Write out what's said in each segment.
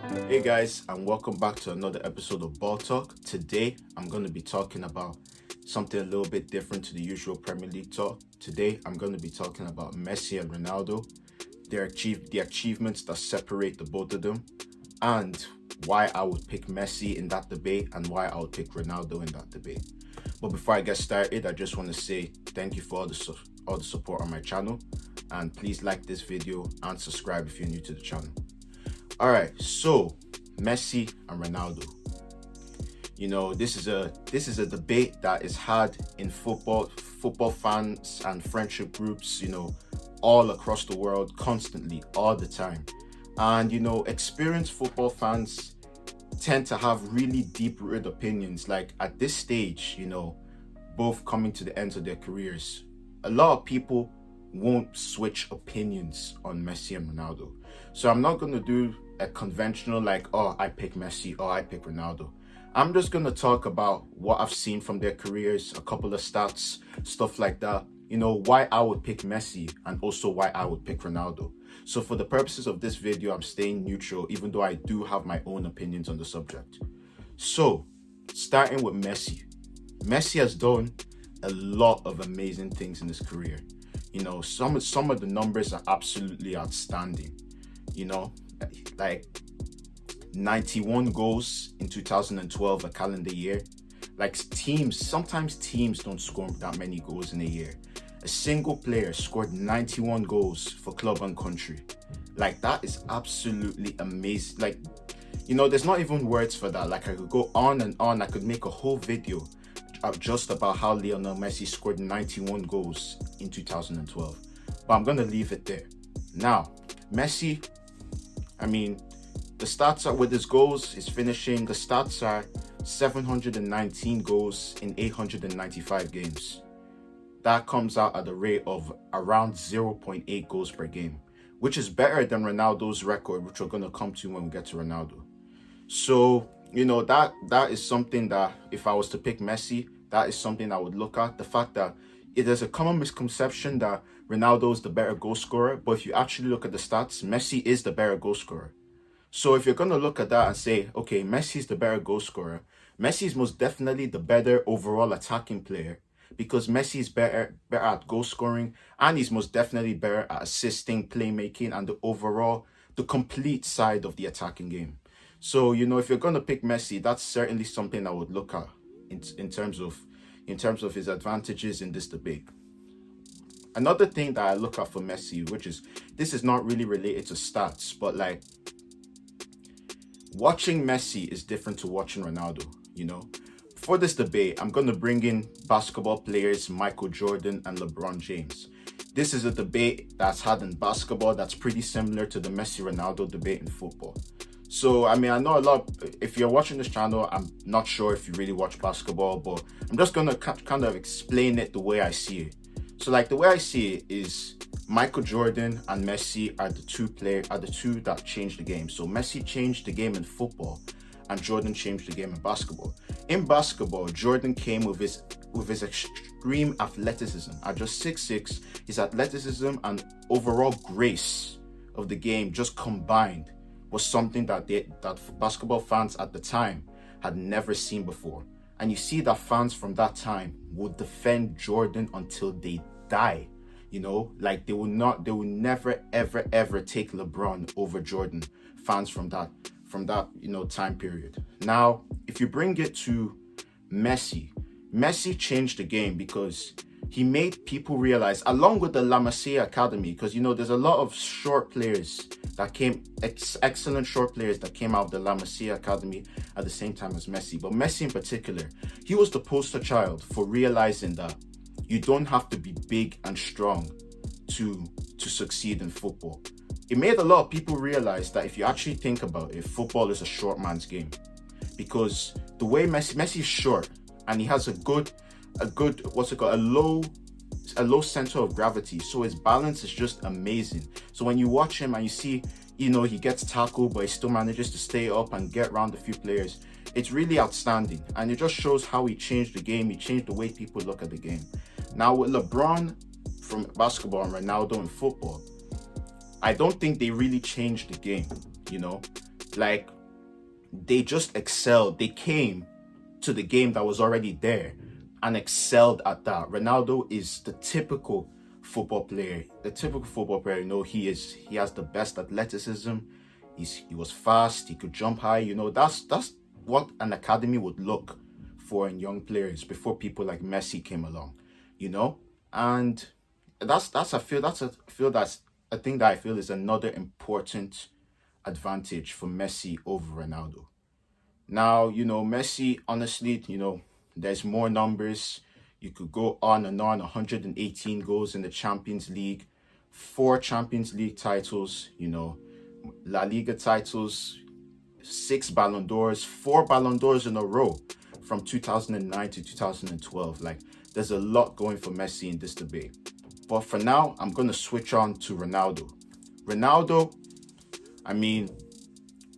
Hey guys, and welcome back to another episode of Ball Talk. Today, I'm going to be talking about something a little bit different to the usual Premier League talk. Today, I'm going to be talking about Messi and Ronaldo, the achievements that separate the both of them, and why I would pick Messi in that debate and why I would pick Ronaldo in that debate. But before I get started, I just want to say thank you for all the support on my channel, and please like this video and subscribe if you're new to the channel. All right, so Messi and Ronaldo. This is a debate that is had in football fans and friendship groups, all across the world, constantly, all the time. And experienced football fans tend to have really deep-rooted opinions. Like at this stage, both coming to the ends of their careers, a lot of people won't switch opinions on Messi and Ronaldo. So I'm not going to do a conventional I pick Messi or I pick Ronaldo. I'm just going to talk about what I've seen from their careers, a couple of stats, stuff like that, why I would pick Messi and also why I would pick Ronaldo. So for the purposes of this video, I'm staying neutral, even though I do have my own opinions on the subject. So starting with Messi. Messi has done a lot of amazing things in his career. Some of the numbers are absolutely outstanding. Like 91 goals in 2012, a calendar year. Sometimes teams don't score that many goals in a year. A single player scored 91 goals for club and country. That is absolutely amazing. There's not even words for that. I could go on and on. I could make a whole video just about how Lionel Messi scored 91 goals in 2012. But I'm going to leave it there. Now, Messi, the stats are with his goals, his finishing, the stats are 719 goals in 895 games. That comes out at a rate of around 0.8 goals per game, which is better than Ronaldo's record, which we're going to come to when we get to Ronaldo. So, that is something that if I was to pick Messi, that is something I would look at. The fact that there's a common misconception that Ronaldo is the better goal scorer, but if you actually look at the stats, Messi is the better goal scorer. So if you're going to look at that and say, okay, Messi's the better goal scorer, Messi is most definitely the better overall attacking player because Messi is better at goal scoring and he's most definitely better at assisting, playmaking, and the complete side of the attacking game. So, if you're going to pick Messi, that's certainly something I would look at in terms of his advantages in this debate. Another thing that I look at for Messi, this is not really related to stats, but watching Messi is different to watching Ronaldo, For this debate, I'm going to bring in basketball players Michael Jordan and LeBron James. This is a debate that's had in basketball that's pretty similar to the Messi-Ronaldo debate in football. So, I know a lot, if you're watching this channel, I'm not sure if you really watch basketball, but I'm just going to kind of explain it the way I see it. So, the way I see it is Michael Jordan and Messi are the two that changed the game. So, Messi changed the game in football and Jordan changed the game in basketball. In basketball, Jordan came with his extreme athleticism. At just 6'6", his athleticism and overall grace of the game just combined was something that basketball fans at the time had never seen before. And you see that fans from that time would defend Jordan until they die. They will never, ever take LeBron over Jordan. Fans from that time period. Now, if you bring it to Messi changed the game because he made people realize, along with the La Masia Academy, because there's a lot of short players that came, excellent short players that came out of the La Masia Academy at the same time as Messi. But Messi in particular, he was the poster child for realizing that you don't have to be big and strong to succeed in football. It made a lot of people realize that if you actually think about it, football is a short man's game. Because the way Messi is short and he has a low center of gravity, so his balance is just amazing. So when you watch him and you see, he gets tackled but he still manages to stay up and get around a few players, it's really outstanding. And it just shows how he changed the game. He changed the way people look at the game. Now with LeBron from basketball and Ronaldo in football, I don't think they really changed the game, they just excelled. They came to the game that was already there and excelled at that. Ronaldo is the typical football player. The typical football player, he has the best athleticism. He was fast, he could jump high, that's what an academy would look for in young players before people like Messi came along, you know? And that's I feel that's a feel that's a thing that I feel is another important advantage for Messi over Ronaldo. Now, Messi, honestly, there's more numbers. You could go on and on. 118 goals in the Champions League, 4 Champions League titles, La Liga titles, 6 Ballon d'Ors, 4 Ballon d'Ors in a row from 2009 to 2012. Like, there's a lot going for Messi in this debate. But for now, I'm going to switch on to Ronaldo. Ronaldo, I mean,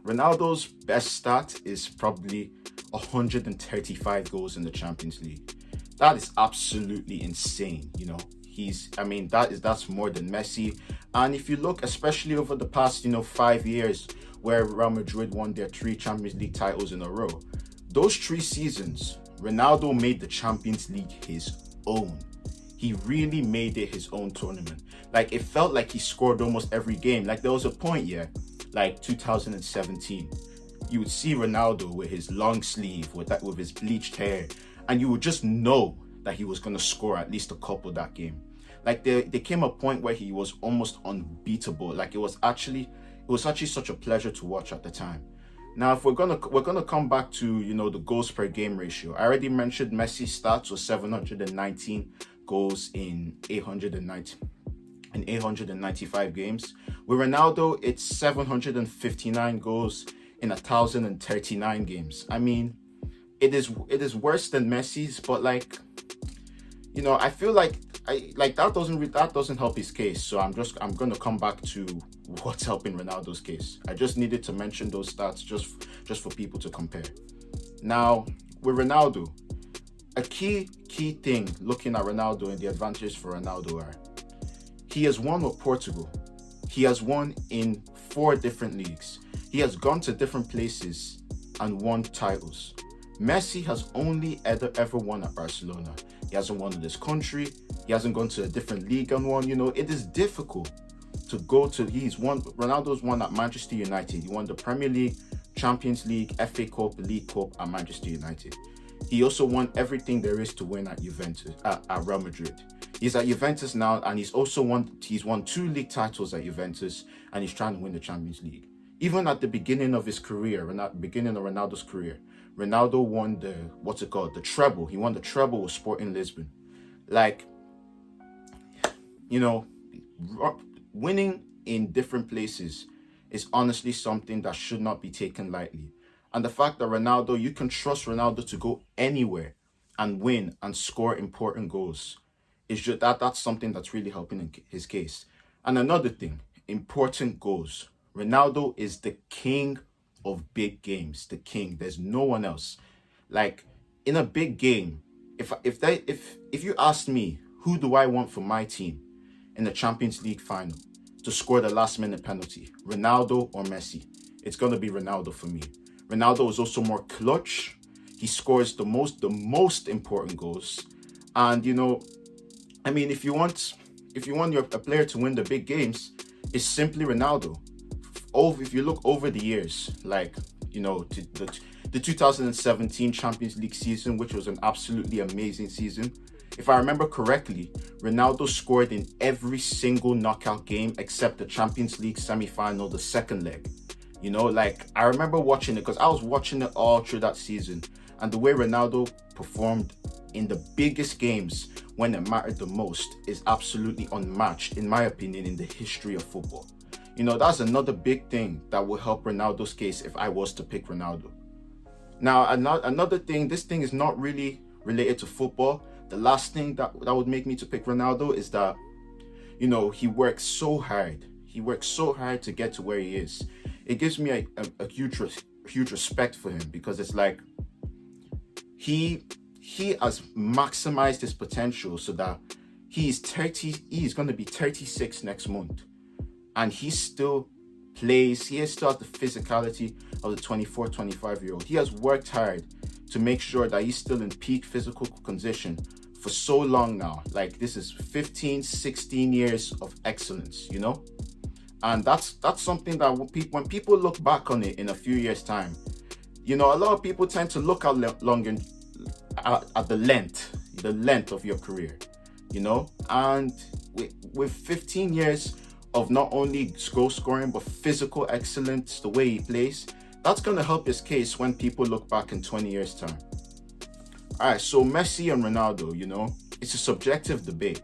Ronaldo's best stat is probably 135 goals in the Champions League. That is absolutely insane, that's more than Messi. And if you look, especially over the past, 5 years, where Real Madrid won their 3 Champions League titles in a row, those 3 seasons, Ronaldo made the Champions League his own. He really made it his own tournament. Like, it felt like he scored almost every game. Like, there was a point, like 2017, you would see Ronaldo with his long sleeve, with his bleached hair, and you would just know that he was going to score at least a couple that game. Like, there came a point where he was almost unbeatable. Like, it was actually such a pleasure to watch at the time. Now, if we're gonna come back to the goals per game ratio, I already mentioned Messi's stats was 719 goals in 895 games. With Ronaldo, it's 759 goals in 1,039 games. I mean, it is worse than Messi's, but I feel like that doesn't help his case. So I'm gonna come back to what's helping Ronaldo's case. I just needed to mention those stats just for people to compare. Now, with Ronaldo, a key thing looking at Ronaldo and the advantages for Ronaldo are he has won with Portugal. He has won in 4 different leagues. He has gone to different places and won titles. Messi has only ever won at Barcelona. He hasn't won in this country. He hasn't gone to a different league and won. It is difficult to go to. Ronaldo's won at Manchester United. He won the Premier League, Champions League, FA Cup, League Cup at Manchester United. He also won everything there is to win at Juventus, at Real Madrid. He's at Juventus now, and he's won 2 league titles at Juventus, and he's trying to win the Champions League. Even at the beginning of his career, beginning of Ronaldo's career, Ronaldo won the treble. He won the treble with Sporting Lisbon. Winning in different places is honestly something that should not be taken lightly. And the fact that you can trust Ronaldo to go anywhere and win and score important goals, that's something that's really helping in his case. And another thing, important goals. Ronaldo is the king of big games. The king. There's no one else. Like, in a big game, if you asked me who do I want for my team in the Champions League final to score the last minute penalty, Ronaldo or Messi, it's gonna be Ronaldo for me. Ronaldo is also more clutch. He scores the most important goals. And if you want a player to win the big games, it's simply Ronaldo. If you look over the years, the 2017 Champions League season, which was an absolutely amazing season, if I remember correctly, Ronaldo scored in every single knockout game except the Champions League semi-final, the second leg. I remember watching it because I was watching it all through that season, and the way Ronaldo performed in the biggest games when it mattered the most is absolutely unmatched, in my opinion, in the history of football. That's another big thing that will help Ronaldo's case if I was to pick Ronaldo. Now, another thing, this thing is not really related to football. The last thing that would make me to pick Ronaldo is that, he works so hard. He works so hard to get to where he is. It gives me a huge respect for him, because it's like he has maximized his potential so that he's going to be 36 next month, and he's still plays. He still has the physicality of the 24, 25-year-old. He has worked hard to make sure that he's still in peak physical condition for so long now. Like, this is 15, 16 years of excellence, you know? And that's something that when people look back on it in a few years' time, you know, a lot of people tend to look at at the length of your career, you know? And with 15 years of not only goal scoring but physical excellence, the way he plays, that's going to help his case when people look back in 20 years' time. All right, so Messi and Ronaldo, you know, it's a subjective debate.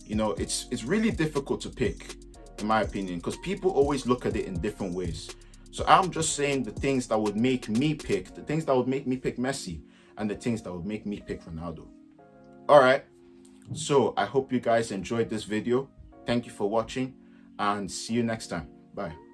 You know, it's really difficult to pick, in my opinion, because people always look at it in different ways. So I'm just saying the things that would make me pick, the things that would make me pick Messi, and the things that would make me pick Ronaldo. All right, so I hope you guys enjoyed this video. Thank you for watching, and see you next time. Bye.